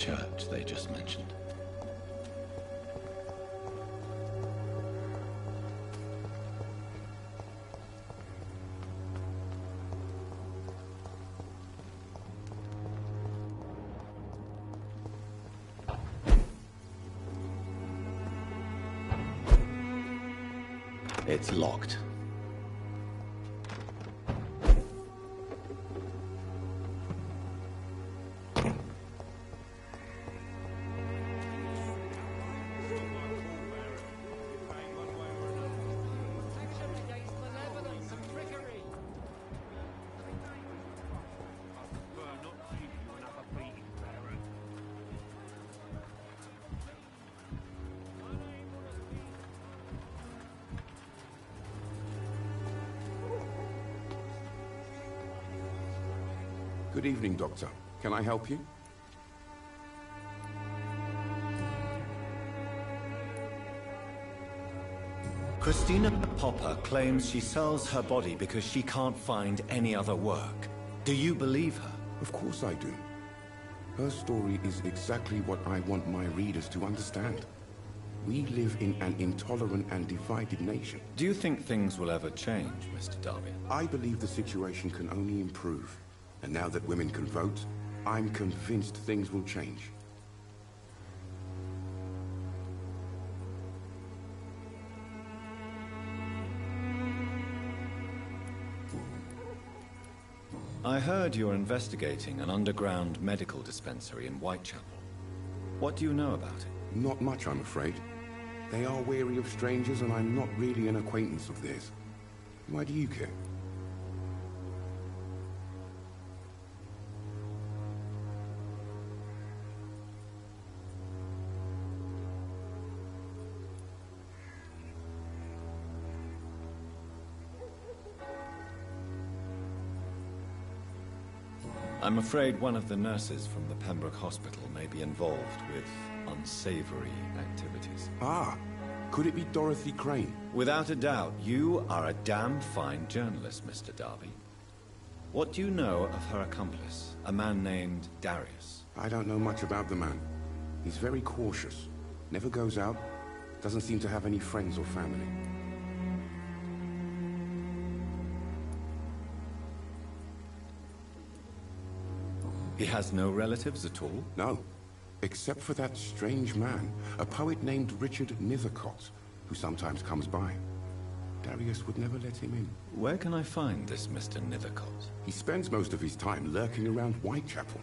church they just mentioned. It's locked. Good evening, Doctor. Can I help you? Christina Popper claims she sells her body because she can't find any other work. Do you believe her? Of course I do. Her story is exactly what I want my readers to understand. We live in an intolerant and divided nation. Do you think things will ever change, Mr. Darby? I believe the situation can only improve. And now that women can vote, I'm convinced things will change. I heard you're investigating an underground medical dispensary in Whitechapel. What do you know about it? Not much, I'm afraid. They are wary of strangers, and I'm not really an acquaintance of theirs. Why do you care? I'm afraid one of the nurses from the Pembroke Hospital may be involved with unsavory activities. Ah, could it be Dorothy Crane? Without a doubt, you are a damn fine journalist, Mr. Darby. What do you know of her accomplice, a man named Darius? I don't know much about the man. He's very cautious. Never goes out. Doesn't seem to have any friends or family. He has no relatives at all? No. Except for that strange man, a poet named Richard Nethercott, who sometimes comes by. Darius would never let him in. Where can I find this Mr. Nethercott? He spends most of his time lurking around Whitechapel,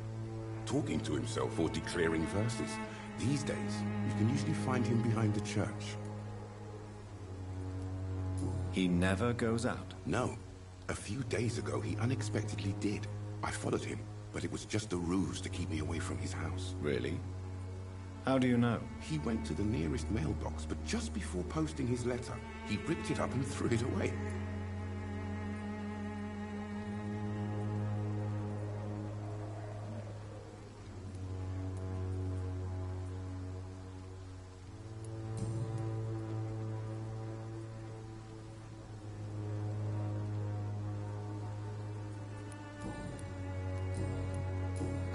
talking to himself or declaring verses. These days, you can usually find him behind the church. He never goes out? No. A few days ago, he unexpectedly did. I followed him, but it was just a ruse to keep me away from his house. Really? How do you know? He went to the nearest mailbox, but just before posting his letter, he ripped it up and threw it away.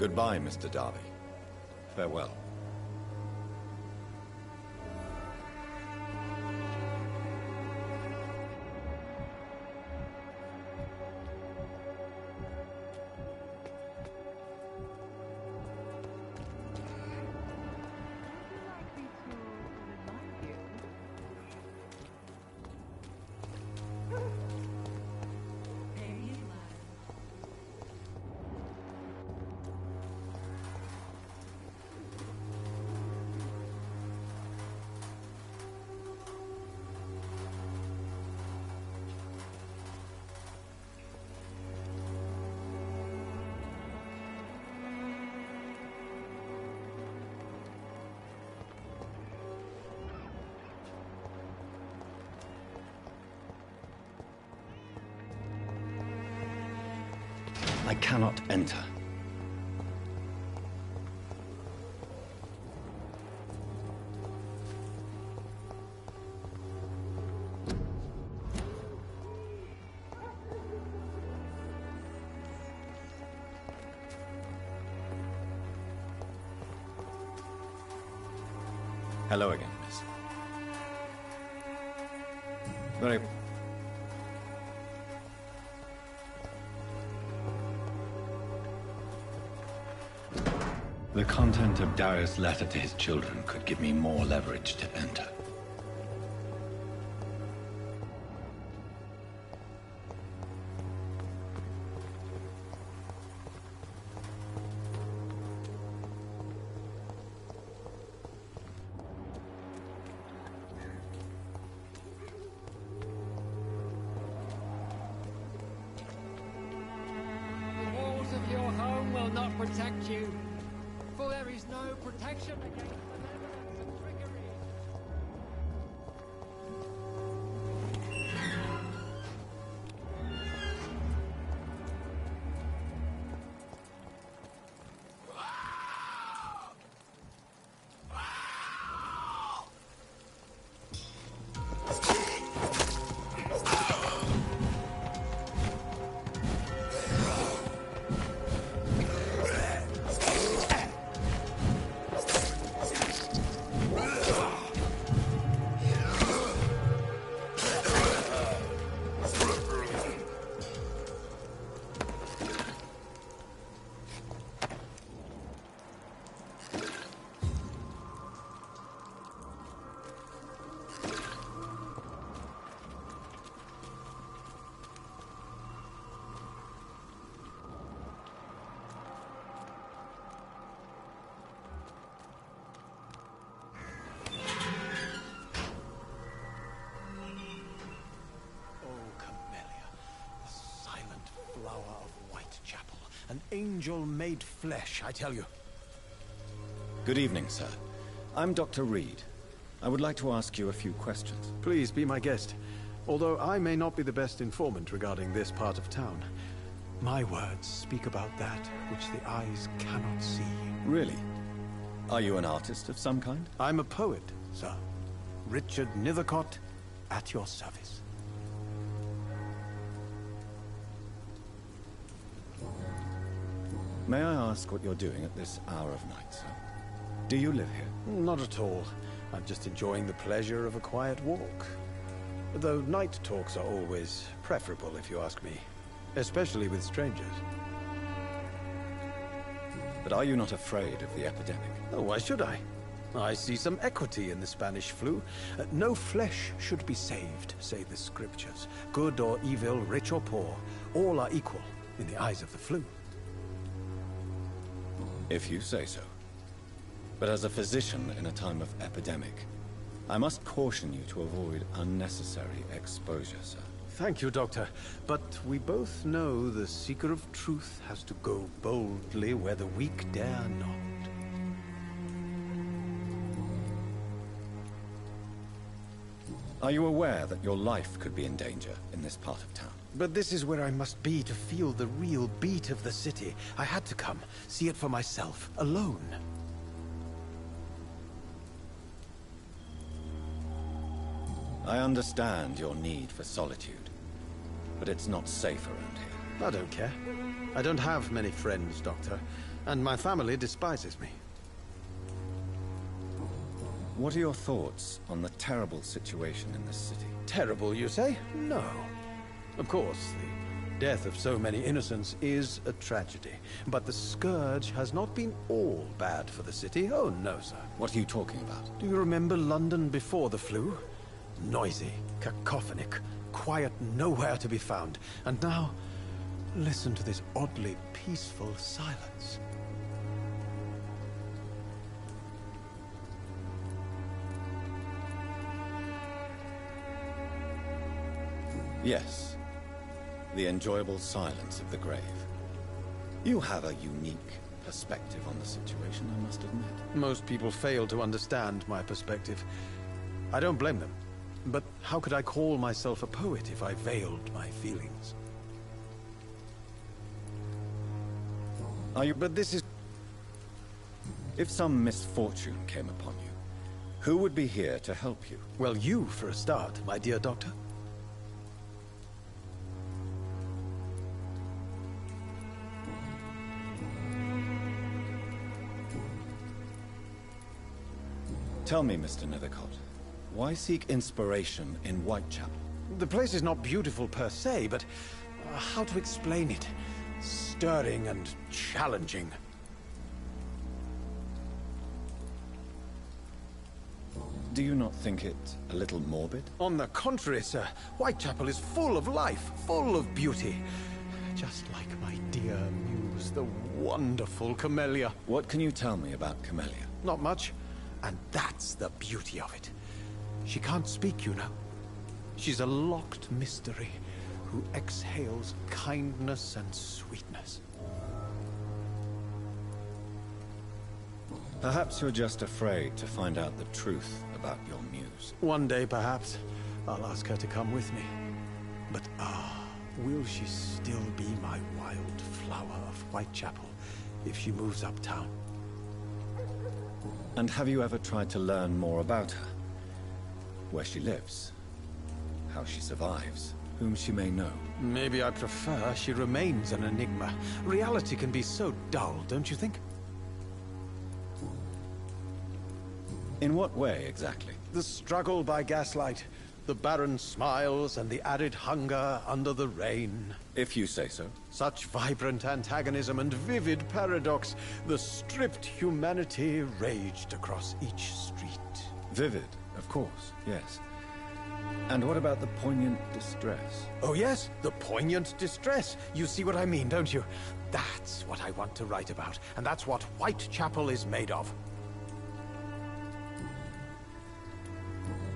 Goodbye, Mr. Darby. Farewell. I cannot enter. Hello again, miss. Very... The content of Darius' letter to his children could give me more leverage to enter. The walls of your home will not protect you, for there is no protection against malevolence and trickery. An angel made flesh, I tell you. Good evening, sir. I'm Dr. Reed. I would like to ask you a few questions. Please be my guest. Although I may not be the best informant regarding this part of town, my words speak about that which the eyes cannot see. Really? Are you an artist of some kind? I'm a poet, sir. Richard Nethercott, at your service. May I ask what you're doing at this hour of night, sir? Do you live here? Not at all. I'm just enjoying the pleasure of a quiet walk. Though night talks are always preferable, if you ask me. Especially with strangers. But are you not afraid of the epidemic? Oh, why should I? I see some equity in the Spanish flu. No flesh should be saved, say the scriptures. Good or evil, rich or poor, all are equal in the eyes of the flu. If you say so. But as a physician in a time of epidemic, I must caution you to avoid unnecessary exposure, sir. Thank you, Doctor. But we both know the seeker of truth has to go boldly where the weak dare not. Are you aware that your life could be in danger in this part of town? But this is where I must be to feel the real beat of the city. I had to come, see it for myself, alone. I understand your need for solitude, but it's not safe around here. I don't care. I don't have many friends, Doctor, and my family despises me. What are your thoughts on the terrible situation in this city? Terrible, you say? No. Of course, the death of so many innocents is a tragedy. But the scourge has not been all bad for the city. Oh, no, sir. What are you talking about? Do you remember London before the flu? Noisy, cacophonic, quiet nowhere to be found. And now, listen to this oddly peaceful silence. Yes. The enjoyable silence of the grave. You have a unique perspective on the situation, I must admit. Most people fail to understand my perspective. I don't blame them. But how could I call myself a poet if I veiled my feelings? But this is... If some misfortune came upon you, who would be here to help you? Well, you, for a start, my dear doctor. Tell me, Mr. Nethercott, why seek inspiration in Whitechapel? The place is not beautiful per se, but how to explain it? Stirring and challenging. Do you not think it a little morbid? On the contrary, sir. Whitechapel is full of life, full of beauty. Just like my dear muse, the wonderful Camellia. What can you tell me about Camellia? Not much. And that's the beauty of it. She can't speak, you know. She's a locked mystery who exhales kindness and sweetness. Perhaps you're just afraid to find out the truth about your muse. One day, perhaps, I'll ask her to come with me. But will she still be my wild flower of Whitechapel if she moves uptown? And have you ever tried to learn more about her? Where she lives? How she survives? Whom she may know? Maybe I prefer she remains an enigma. Reality can be so dull, don't you think? In what way, exactly? The struggle by gaslight, the barren smiles and the arid hunger under the rain. If you say so. Such vibrant antagonism and vivid paradox. The stripped humanity raged across each street. Vivid, of course, yes. And what about the poignant distress? Oh yes, the poignant distress. You see what I mean, don't you? That's what I want to write about, and that's what Whitechapel is made of.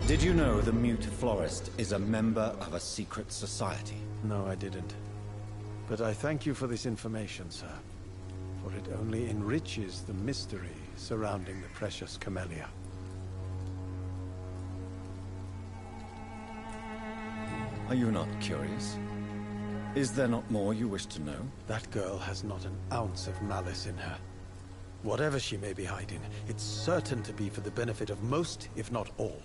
Did you know the Mute Florist is a member of a secret society? No, I didn't. But I thank you for this information, sir. For it only enriches the mystery surrounding the precious Camellia. Are you not curious? Is there not more you wish to know? That girl has not an ounce of malice in her. Whatever she may be hiding, it's certain to be for the benefit of most, if not all.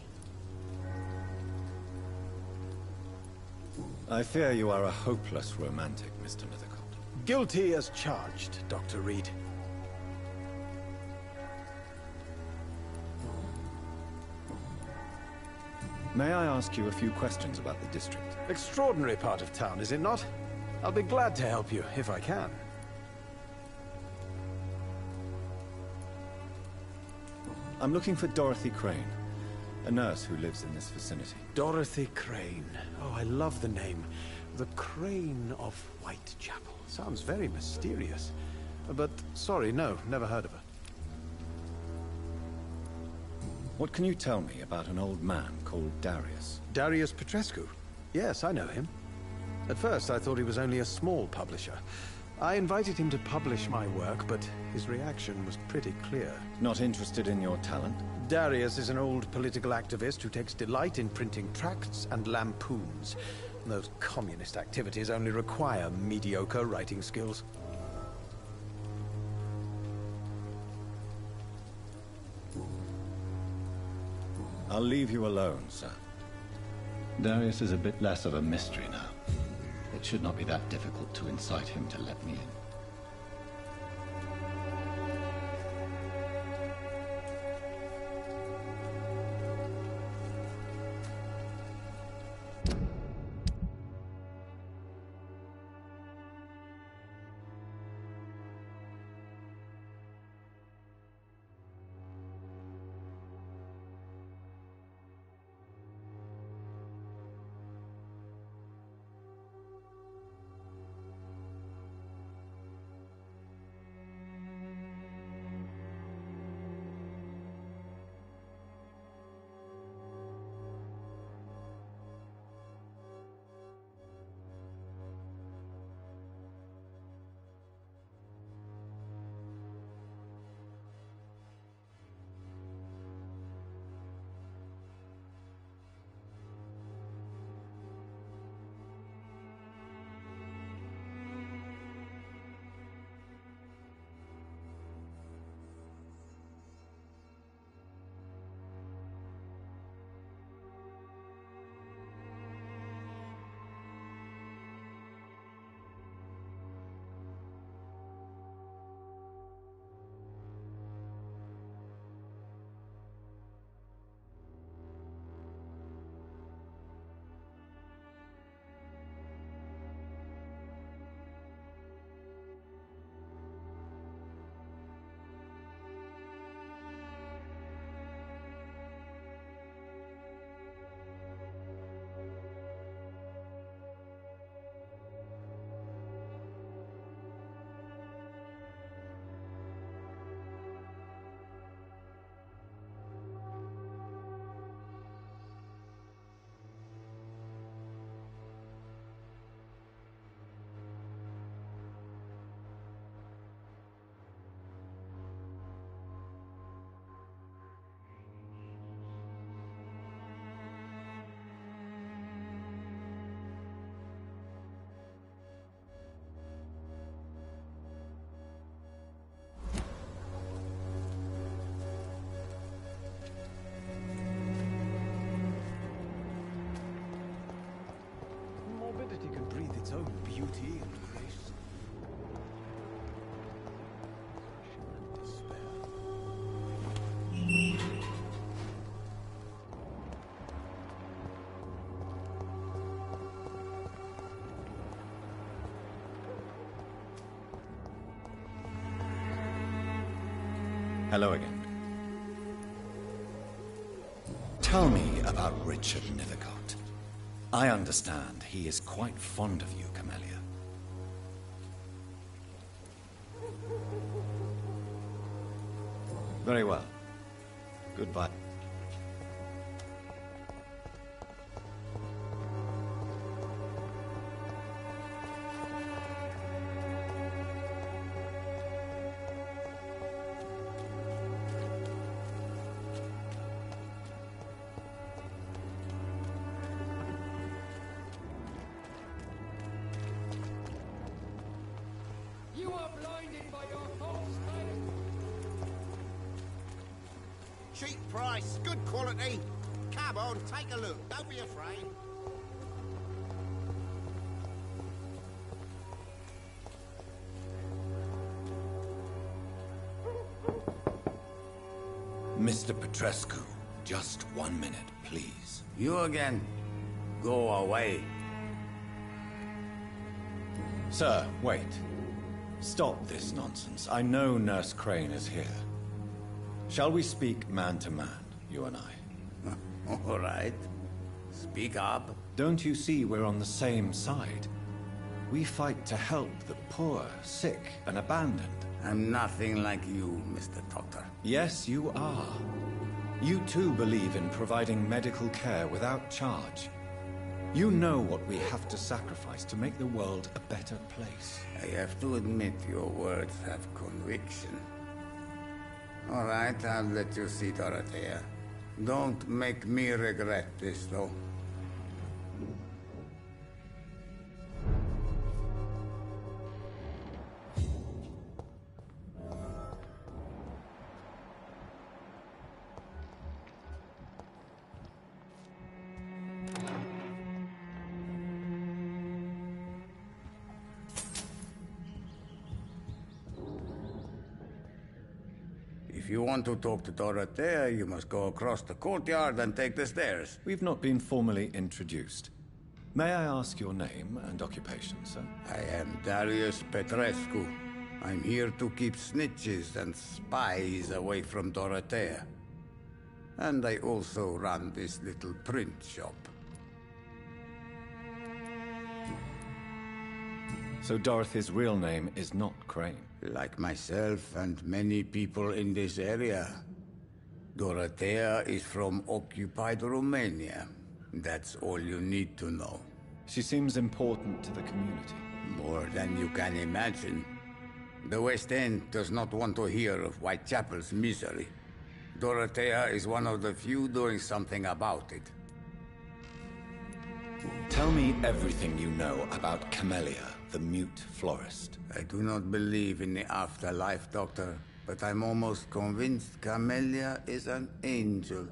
I fear you are a hopeless romantic, Mr. Nethercott. Guilty as charged, Dr. Reed. May I ask you a few questions about the district? Extraordinary part of town, is it not? I'll be glad to help you, if I can. I'm looking for Dorothy Crane, a nurse who lives in this vicinity. Dorothy Crane. Oh, I love the name. The Crane of Whitechapel. Sounds very mysterious. But, sorry, no, never heard of her. What can you tell me about an old man called Darius? Darius Petrescu? Yes, I know him. At first, I thought he was only a small publisher. I invited him to publish my work, but his reaction was pretty clear. Not interested in your talent? Darius is an old political activist who takes delight in printing tracts and lampoons. Those communist activities only require mediocre writing skills. I'll leave you alone, sir. Darius is a bit less of a mystery now. It should not be that difficult to incite him to let me in. Hello again. Tell me about Richard Nithercott. I understand he is quite fond of you, Camellia. Very well. Goodbye. You are blinded by your false faith. Cheap price, good quality. Come on, take a look. Don't be afraid. Mr. Petrescu, just 1 minute, please. You again. Go away. Sir, wait. Stop this nonsense. I know Nurse Crane is here. Shall we speak man to man, you and I? All right. Speak up. Don't you see we're on the same side? We fight to help the poor, sick, and abandoned. I'm nothing like you, Mr. Doctor. Yes, you are. You too believe in providing medical care without charge. You know what we have to sacrifice to make the world a better place. I have to admit your words have conviction. All right, I'll let you see Dorothea. Don't make me regret this, though. If you want to talk to Dorothea, you must go across the courtyard and take the stairs. We've not been formally introduced. May I ask your name and occupation, sir? I am Darius Petrescu. I'm here to keep snitches and spies away from Dorothea. And I also run this little print shop. So Dorothy's real name is not Crane. Like myself and many people in this area, Dorothea is from occupied Romania. That's all you need to know. She seems important to the community. More than you can imagine. The West End does not want to hear of Whitechapel's misery. Dorothea is one of the few doing something about it. Tell me everything you know about Camellia, the mute florist. I do not believe in the afterlife, Doctor, but I'm almost convinced Camellia is an angel.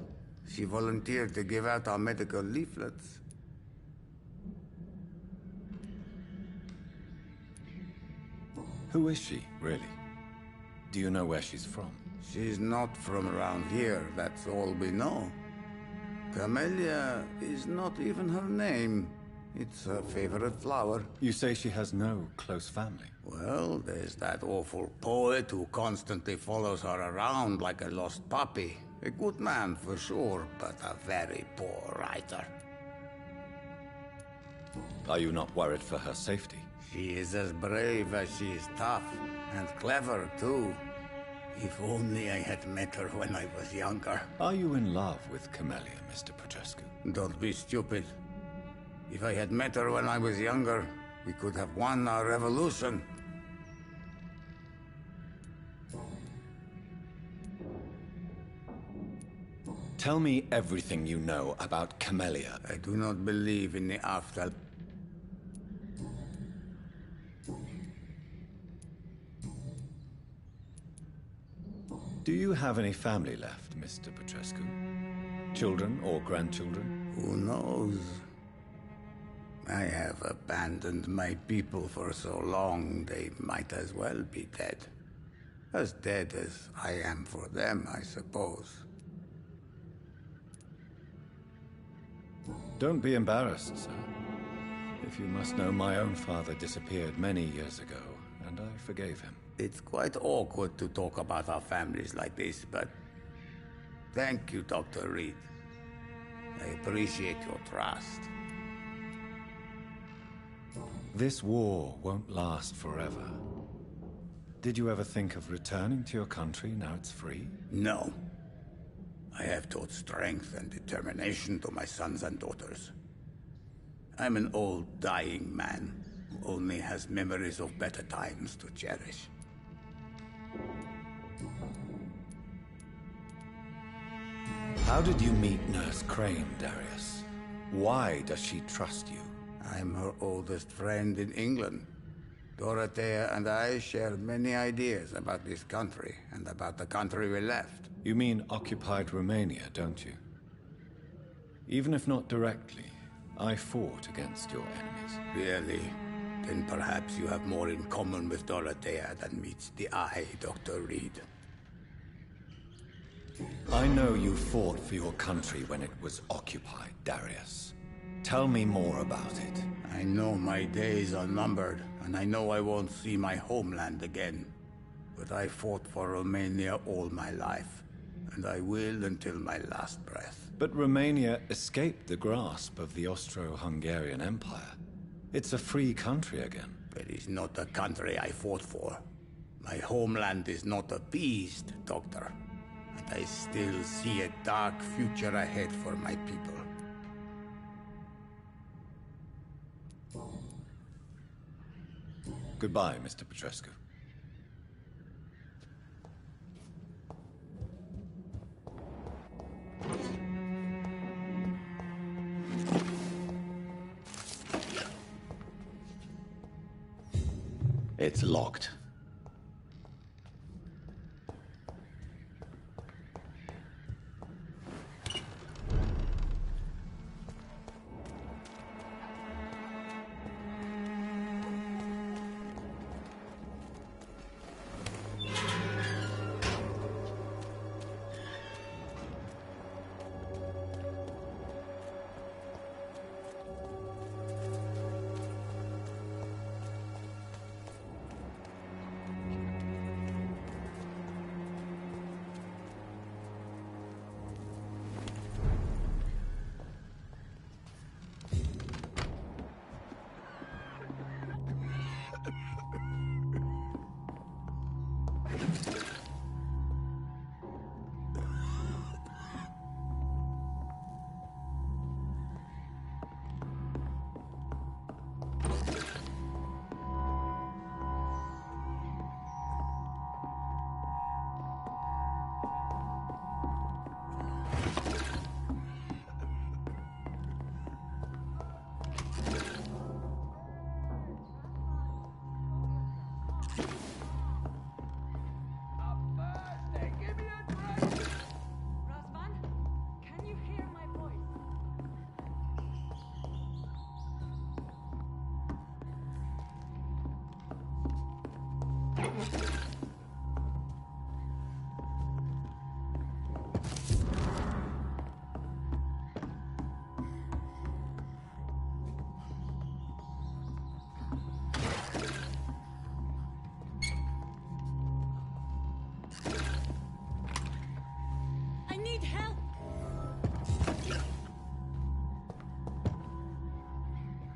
She volunteered to give out our medical leaflets. Who is she, really? Do you know where she's from? She's not from around here, that's all we know. Camellia is not even her name. It's her favorite flower. You say she has no close family. Well, there's that awful poet who constantly follows her around like a lost puppy. A good man for sure, but a very poor writer. Are you not worried for her safety? She is as brave as she is tough, and clever too. If only I had met her when I was younger. Are you in love with Camellia, Mr. Petrescu? Don't be stupid. If I had met her when I was younger, we could have won our revolution. Tell me everything you know about Camellia. I do not believe in the after. Do you have any family left, Mr. Petrescu? Children or grandchildren? Who knows? I have abandoned my people for so long, they might as well be dead. As dead as I am for them, I suppose. Don't be embarrassed, sir. If you must know, my own father disappeared many years ago, and I forgave him. It's quite awkward to talk about our families like this, but thank you, Dr. Reed. I appreciate your trust. This war won't last forever. Did you ever think of returning to your country now it's free? No. I have taught strength and determination to my sons and daughters. I'm an old, dying man who only has memories of better times to cherish. How did you meet Nurse Crane, Darius? Why does she trust you? I'm her oldest friend in England. Dorothea and I share many ideas about this country and about the country we left. You mean occupied Romania, don't you? Even if not directly, I fought against your enemies. Really? Then perhaps you have more in common with Dorothea than meets the eye, Dr. Reed. I know you fought for your country when it was occupied, Darius. Tell me more about it. I know my days are numbered, and I know I won't see my homeland again. But I fought for Romania all my life, and I will until my last breath. But Romania escaped the grasp of the Austro-Hungarian Empire. It's a free country again. It is not the country I fought for. My homeland is not appeased, Doctor. And I still see a dark future ahead for my people. Goodbye, Mr. Petrescu. It's locked.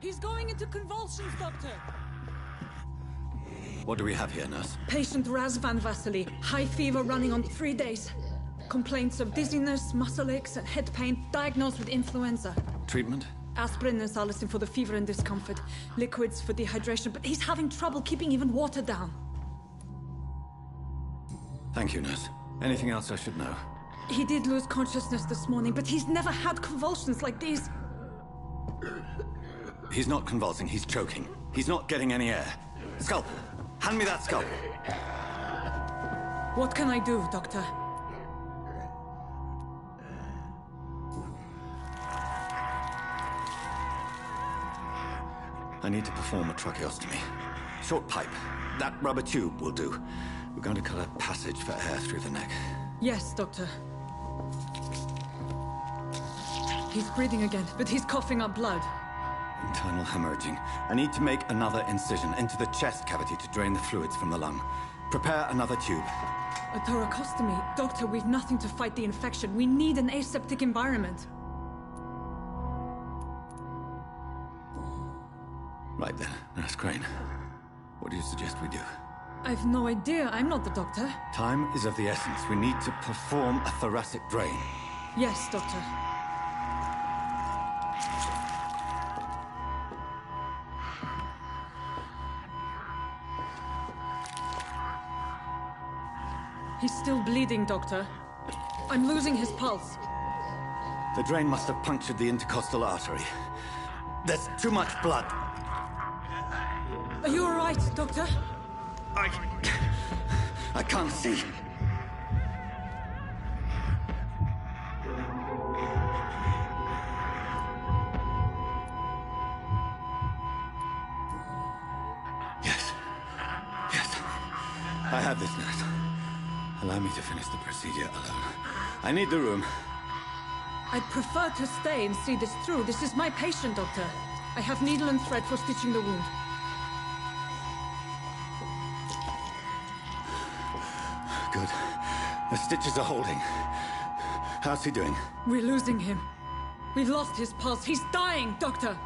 He's going into convulsions, Doctor. What do we have here, nurse? Patient Razvan Vasily. High fever running on 3 days. Complaints of dizziness, muscle aches, and head pain. Diagnosed with influenza. Treatment? Aspirin and salicin for the fever and discomfort. Liquids for dehydration, but he's having trouble keeping even water down. Thank you, nurse. Anything else I should know? He did lose consciousness this morning, but he's never had convulsions like these. He's not convulsing, he's choking. He's not getting any air. Scalpel! Hand me that scalpel! What can I do, Doctor? I need to perform a tracheostomy. Short pipe. That rubber tube will do. We're going to cut a passage for air through the neck. Yes, Doctor. He's breathing again, but he's coughing up blood. Internal hemorrhaging. I need to make another incision into the chest cavity to drain the fluids from the lung. Prepare another tube. A thoracostomy. Doctor, we've nothing to fight the infection. We need an aseptic environment. Right then, Nurse Crane. What do you suggest we do? I've no idea. I'm not the doctor. Time is of the essence. We need to perform a thoracic drain. Yes, Doctor. He's still bleeding, Doctor. I'm losing his pulse. The drain must have punctured the intercostal artery. There's too much blood. Are you all right, Doctor? I can't see. Yes. Yes. I have this, nurse. Allow me to finish the procedure alone. I need the room. I'd prefer to stay and see this through. This is my patient, Doctor. I have needle and thread for stitching the wound. Good. The stitches are holding. How's he doing? We're losing him. We've lost his pulse. He's dying, Doctor!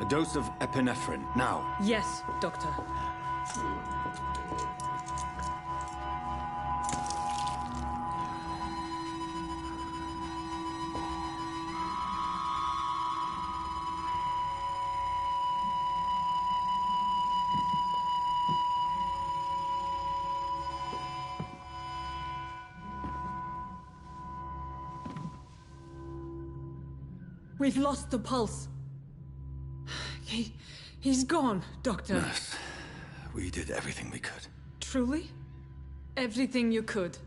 A dose of epinephrine, now. Yes, Doctor. We've lost the pulse. He's gone, Doctor. Nurse, we did everything we could. Truly? Everything you could.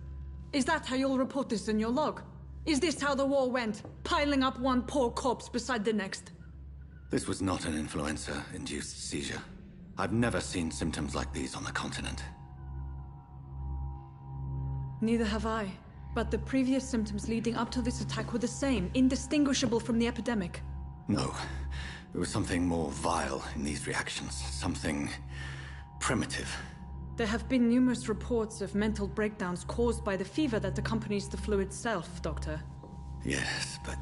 Is that how you'll report this in your log? Is this how the war went? Piling up one poor corpse beside the next? This was not an influenza-induced seizure. I've never seen symptoms like these on the continent. Neither have I. But the previous symptoms leading up to this attack were the same, indistinguishable from the epidemic. No. There was something more vile in these reactions. Something primitive. There have been numerous reports of mental breakdowns caused by the fever that accompanies the flu itself, Doctor. Yes, but...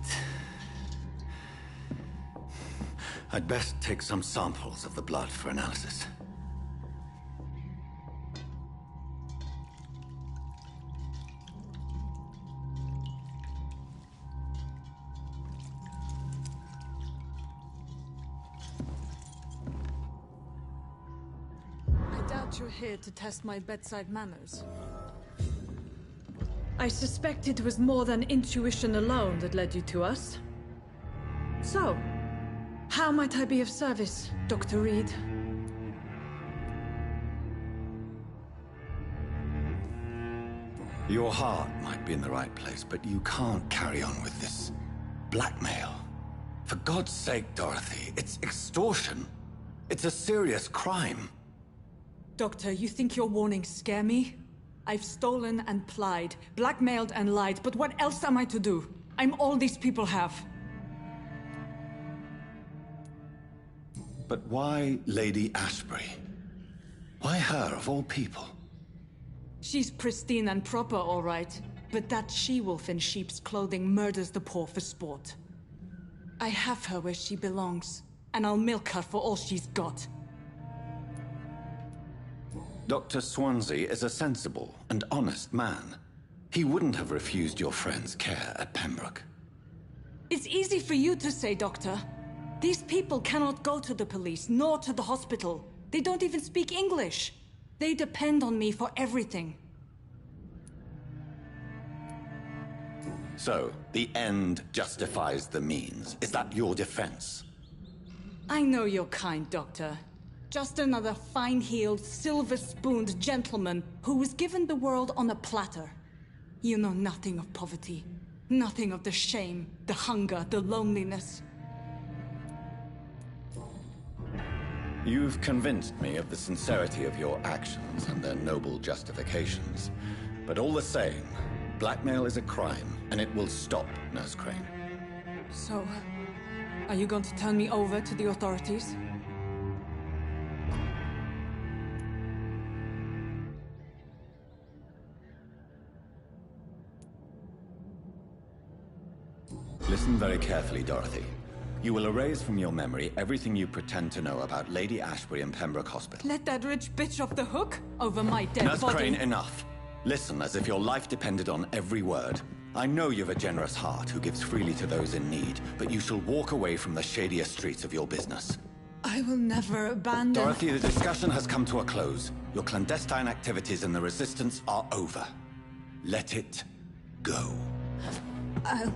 I'd best take some samples of the blood for analysis. You're here to test my bedside manners. I suspect it was more than intuition alone that led you to us. So, how might I be of service, Dr. Reed? Your heart might be in the right place, but you can't carry on with this blackmail. For God's sake, Dorothy, it's extortion. It's a serious crime. Doctor, you think your warnings scare me? I've stolen and plied, blackmailed and lied, but what else am I to do? I'm all these people have. But why Lady Ashbury? Why her, of all people? She's pristine and proper, all right. But that she-wolf in sheep's clothing murders the poor for sport. I have her where she belongs, and I'll milk her for all she's got. Dr. Swansea is a sensible and honest man. He wouldn't have refused your friend's care at Pembroke. It's easy for you to say, Doctor. These people cannot go to the police, nor to the hospital. They don't even speak English. They depend on me for everything. So, the end justifies the means. Is that your defense? I know you're kind, Doctor. Just another fine-heeled, silver-spooned gentleman who was given the world on a platter. You know nothing of poverty. Nothing of the shame, the hunger, the loneliness. You've convinced me of the sincerity of your actions and their noble justifications. But all the same, Blackmail is a crime, and it will stop, Nurse Crane. So, are you going to turn me over to the authorities? Listen very carefully, Dorothy. You will erase from your memory everything you pretend to know about Lady Ashbury and Pembroke Hospital. Let that rich bitch off the hook over my dead Nurse body. Crane, enough. Listen as if your life depended on every word. I know you've a generous heart who gives freely to those in need, but you shall walk away from the shadier streets of your business. I will never abandon... Dorothy, the discussion has come to a close. Your clandestine activities in the Resistance are over. Let it go. I'll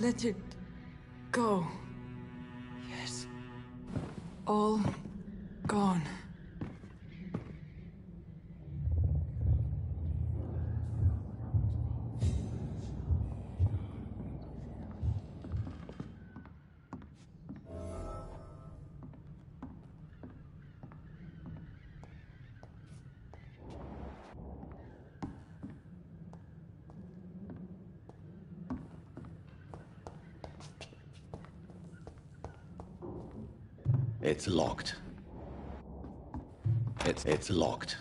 let it go. Yes. All gone. It's locked. It's locked.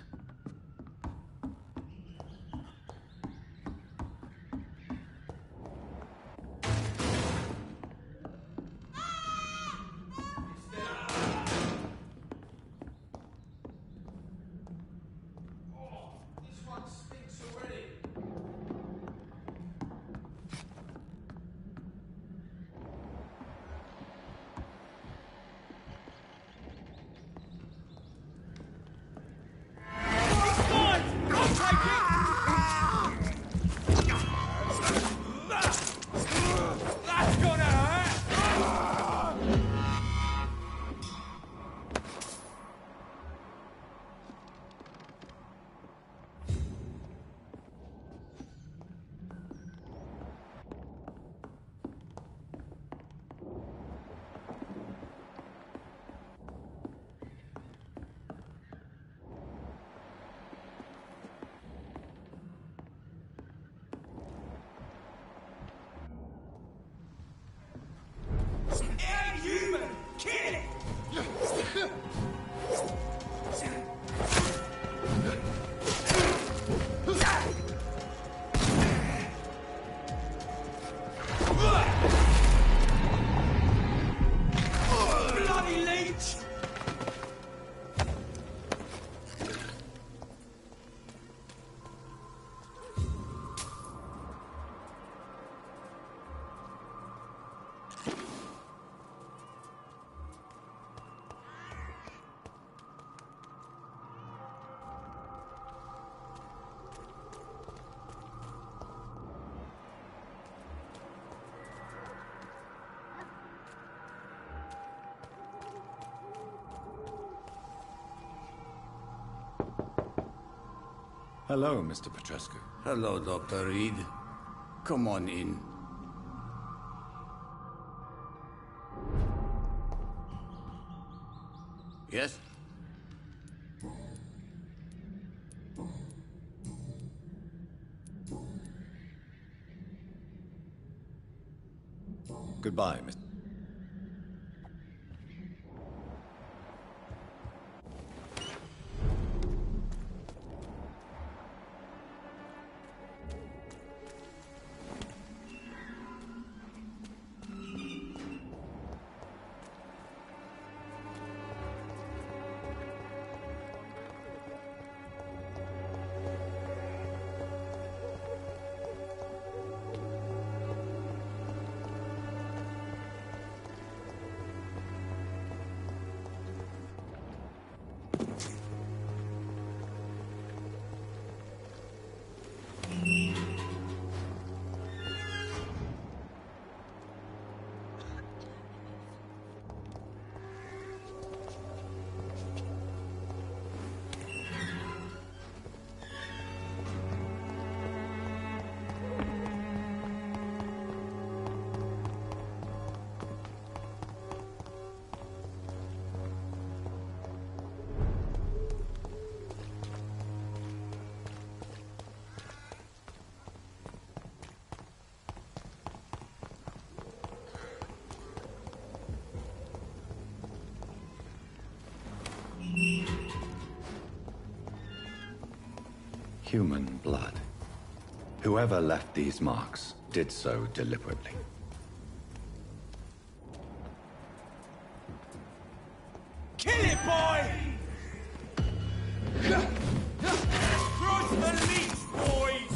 Hello, Mr. Petrescu. Hello, Dr. Reed. Come on in. Yes? Goodbye, Mr. human blood. Whoever left these marks did so deliberately. Kill it, boy! Cross the leech, boys!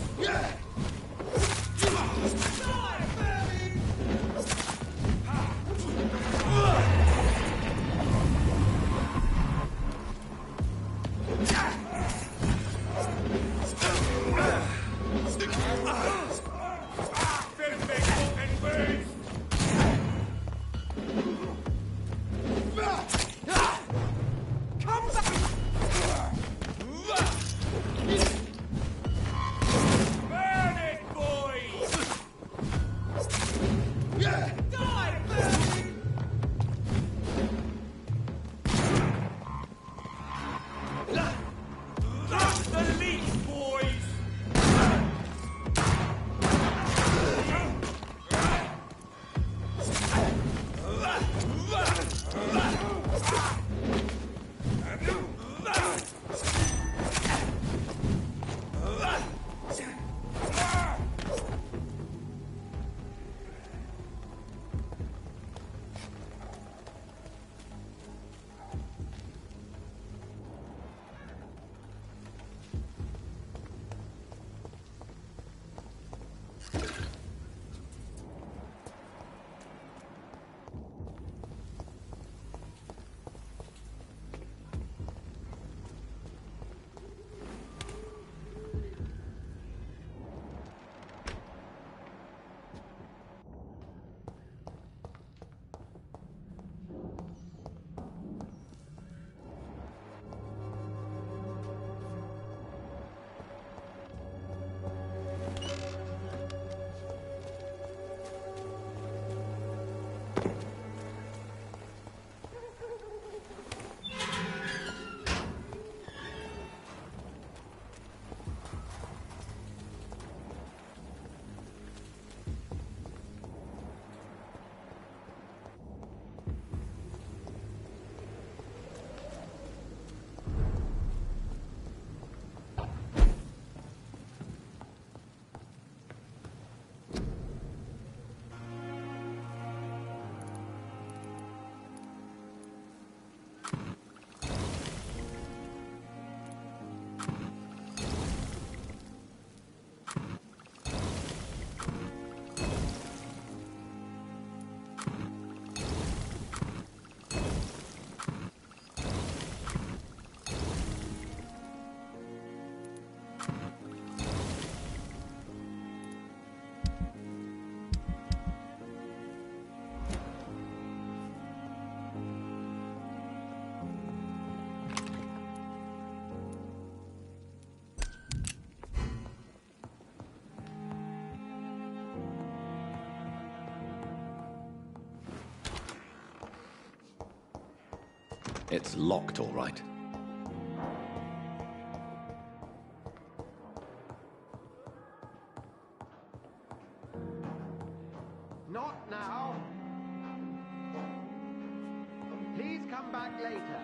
It's locked, all right. Not now. Please come back later.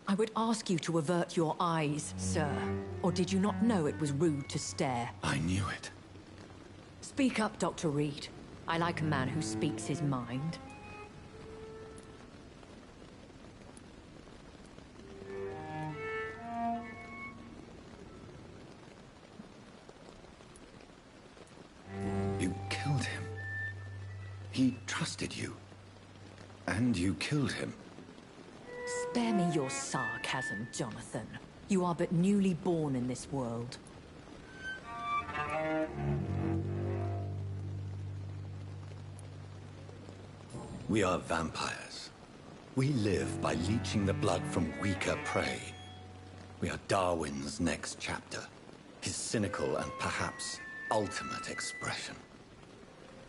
I would ask you to avert your eyes, sir. Or did you not know it was rude to stare? I knew it. Speak up, Dr. Reed. I like a man who speaks his mind. You killed him. He trusted you. And you killed him. Spare me your sarcasm, Jonathan. You are but newly born in this world. We are vampires. We live by leeching the blood from weaker prey. We are Darwin's next chapter. His cynical and perhaps ultimate expression.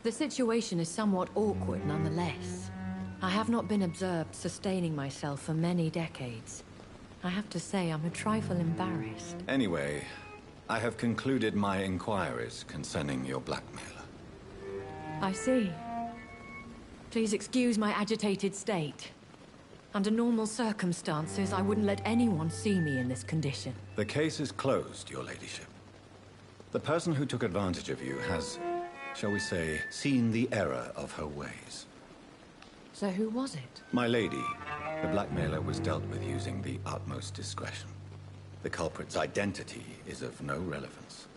The situation is somewhat awkward nonetheless. I have not been observed sustaining myself for many decades. I have to say I'm a trifle embarrassed. Anyway, I have concluded my inquiries concerning your blackmailer. I see. Please excuse my agitated state. Under normal circumstances, I wouldn't let anyone see me in this condition. The case is closed, your ladyship. The person who took advantage of you has, shall we say, seen the error of her ways. So who was it? My lady, the blackmailer was dealt with using the utmost discretion. The culprit's identity is of no relevance.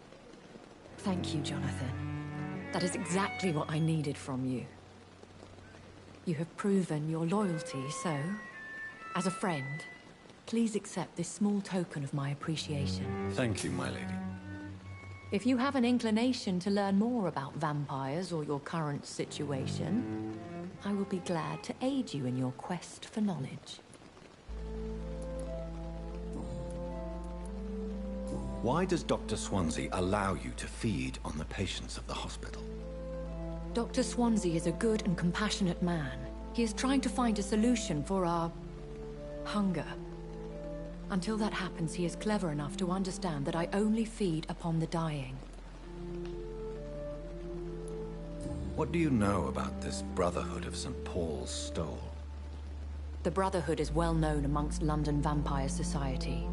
Thank you, Jonathan. That is exactly what I needed from you. You have proven your loyalty, so, as a friend, please accept this small token of my appreciation. Thank you, my lady. If you have an inclination to learn more about vampires or your current situation, I will be glad to aid you in your quest for knowledge. Why does Dr. Swansea allow you to feed on the patients of the hospital? Dr. Swansea is a good and compassionate man. He is trying to find a solution for our hunger. Until that happens, he is clever enough to understand that I only feed upon the dying. What do you know about this Brotherhood of St. Paul's Stole? The Brotherhood is well known amongst London vampire society.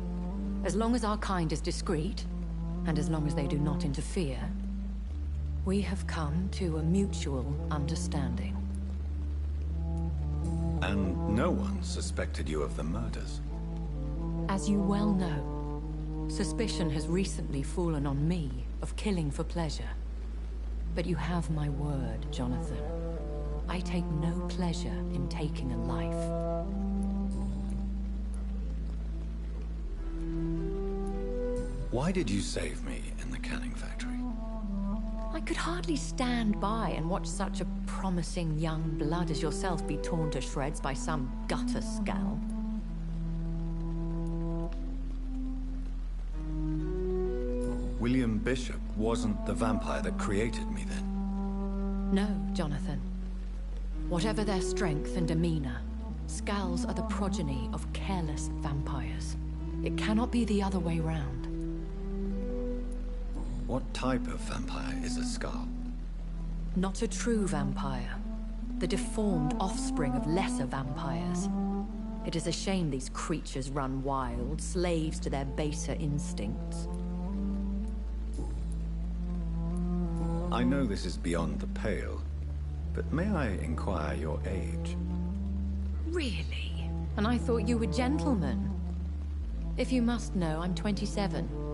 As long as our kind is discreet, and as long as they do not interfere, we have come to a mutual understanding. And no one suspected you of the murders? As you well know, suspicion has recently fallen on me of killing for pleasure. But you have my word, Jonathan. I take no pleasure in taking a life. Why did you save me in the canning factory? I could hardly stand by and watch such a promising young blood as yourself be torn to shreds by some gutter scalp. William Bishop wasn't the vampire that created me then? No, Jonathan. Whatever their strength and demeanor, Skulls are the progeny of careless vampires. It cannot be the other way round. What type of vampire is a Skull? Not a true vampire. The deformed offspring of lesser vampires. It is a shame these creatures run wild, slaves to their baser instincts. I know this is beyond the pale, but may I inquire your age? Really? And I thought you were gentlemen. If you must know, I'm 27.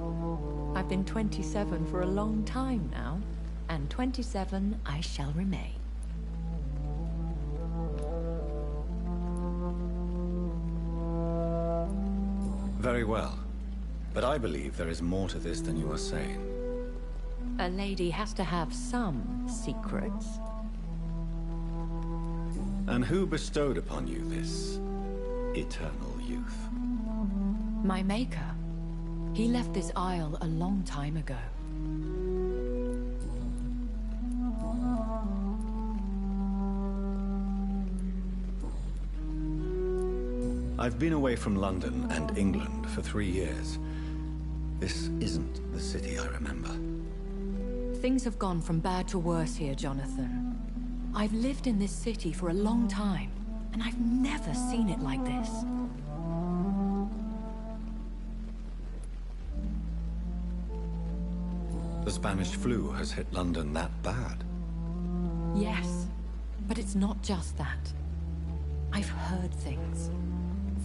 I've been 27 for a long time now, and 27 I shall remain. Very well, but I believe there is more to this than you are saying. A lady has to have some secrets. And who bestowed upon you this eternal youth? My maker. He left this isle a long time ago. I've been away from London and England for 3 years. This isn't the city I remember. Things have gone from bad to worse here, Jonathan. I've lived in this city for a long time, and I've never seen it like this. The Spanish flu has hit London that bad. Yes, but it's not just that. I've heard things.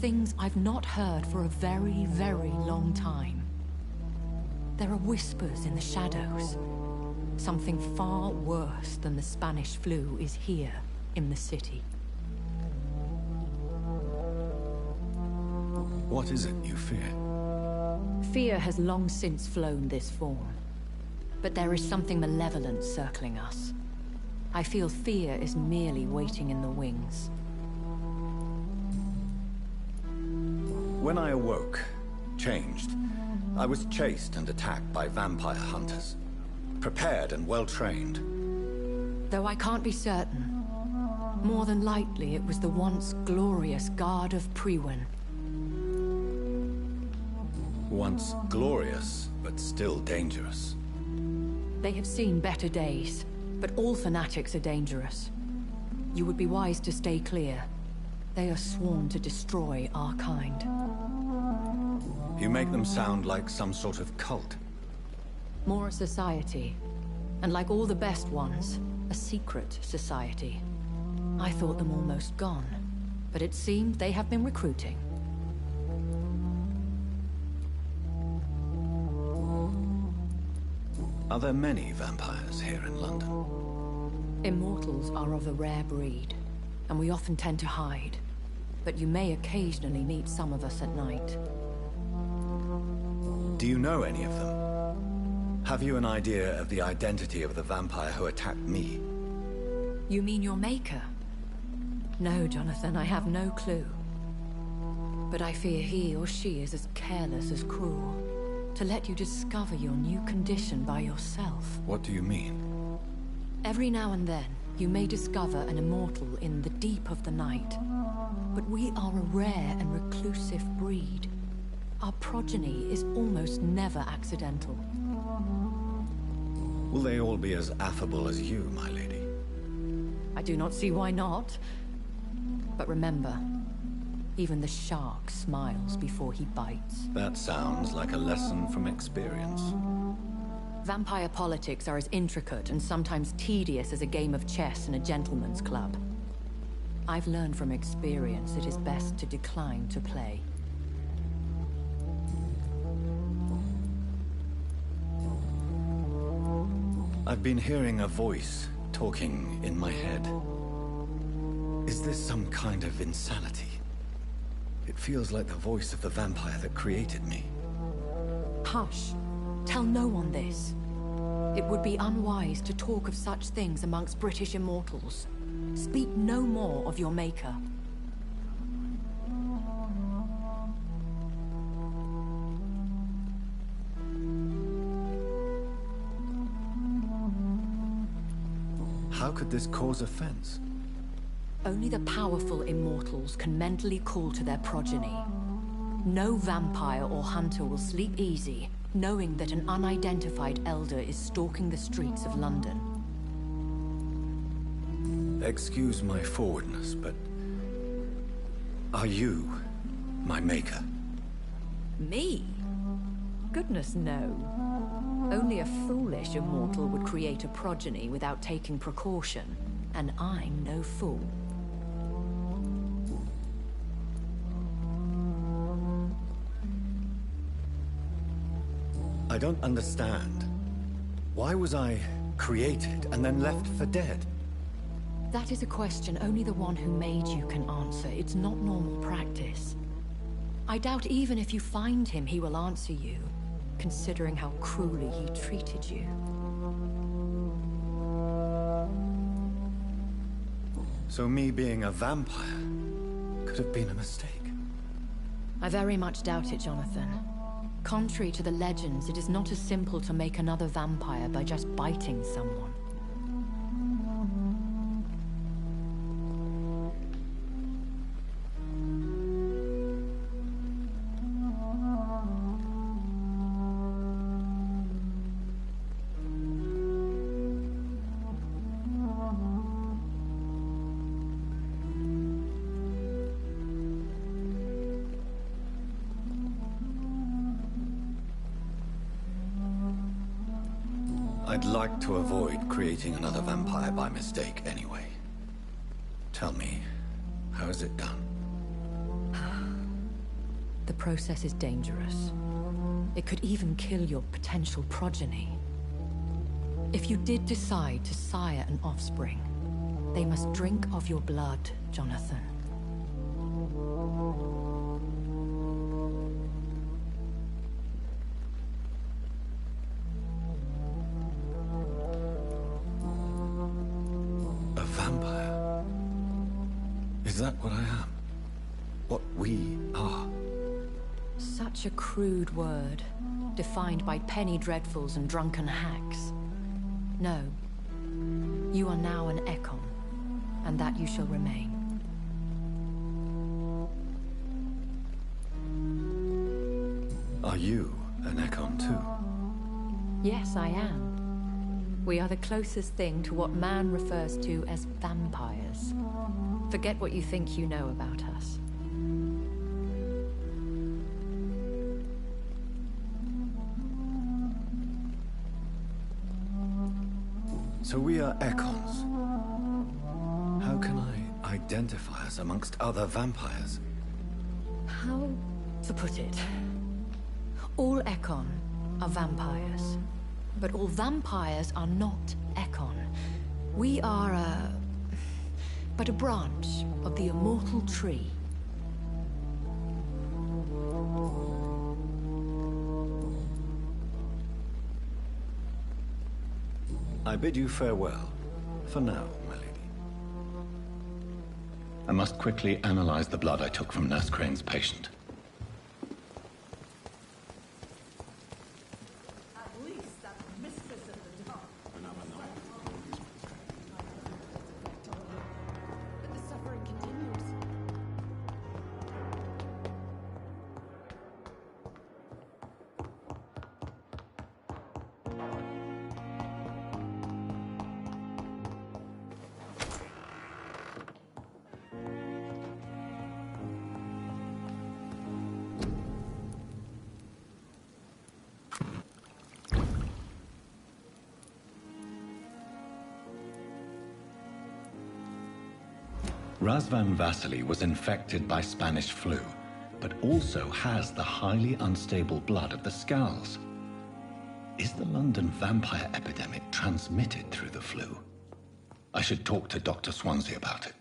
Things I've not heard for a very, very long time. There are whispers in the shadows. Something far worse than the Spanish flu is here in the city. What is it you fear? Fear has long since flown this form. But there is something malevolent circling us. I feel fear is merely waiting in the wings. When I awoke, changed, I was chased and attacked by vampire hunters. Prepared and well-trained. Though I can't be certain, more than likely it was the once glorious Guard of Priwen. Once glorious, but still dangerous. They have seen better days, but all fanatics are dangerous. You would be wise to stay clear. They are sworn to destroy our kind. You make them sound like some sort of cult. More a society, and like all the best ones, a secret society. I thought them almost gone, but it seemed they have been recruiting. Are there many vampires here in London? Immortals are of a rare breed, and we often tend to hide. But you may occasionally meet some of us at night. Do you know any of them? Have you an idea of the identity of the vampire who attacked me? You mean your maker? No, Jonathan, I have no clue. But I fear he or she is as careless as cruel. To let you discover your new condition by yourself. What do you mean? Every now and then, you may discover an immortal in the deep of the night. But we are a rare and reclusive breed. Our progeny is almost never accidental. Will they all be as affable as you, my lady? I do not see why not. But remember, even the shark smiles before he bites. That sounds like a lesson from experience. Vampire politics are as intricate and sometimes tedious as a game of chess in a gentleman's club. I've learned from experience it is best to decline to play. I've been hearing a voice talking in my head. Is this some kind of insanity? It feels like the voice of the vampire that created me. Hush. Tell no one this. It would be unwise to talk of such things amongst British immortals. Speak no more of your maker. How could this cause offense? Only the powerful immortals can mentally call to their progeny. No vampire or hunter will sleep easy, knowing that an unidentified elder is stalking the streets of London. Excuse my forwardness, but... are you my maker? Me? Goodness, no. Only a foolish immortal would create a progeny without taking precaution, and I'm no fool. I don't understand. Why was I created and then left for dead? That is a question only the one who made you can answer. It's not normal practice. I doubt even if you find him, he will answer you, considering how cruelly he treated you. So me being a vampire could have been a mistake. I very much doubt it, Jonathan. Contrary to the legends, it is not as simple to make another vampire by just biting someone. I'd like to avoid creating another vampire by mistake anyway. Tell me, how is it done? The process is dangerous. It could even kill your potential progeny. If you did decide to sire an offspring, they must drink of your blood, Jonathan. A vampire? Is that what I am? What we are? Such a crude word, defined by penny dreadfuls and drunken hacks. No. You are now an Ekon, and that you shall remain. Are you an Ekon too? Yes, I am. We are the closest thing to what man refers to as vampires. Forget what you think you know about us. So we are Ekons. How can I identify us amongst other vampires? How to put it? All Ekon are vampires. But all vampires are not Ekon. We are but a branch of the immortal tree. I bid you farewell. For now, my lady. I must quickly analyze the blood I took from Nurse Crane's patient. Razvan Vasily was infected by Spanish flu, but also has the highly unstable blood of the Skulls. Is the London vampire epidemic transmitted through the flu? I should talk to Dr. Swansea about it.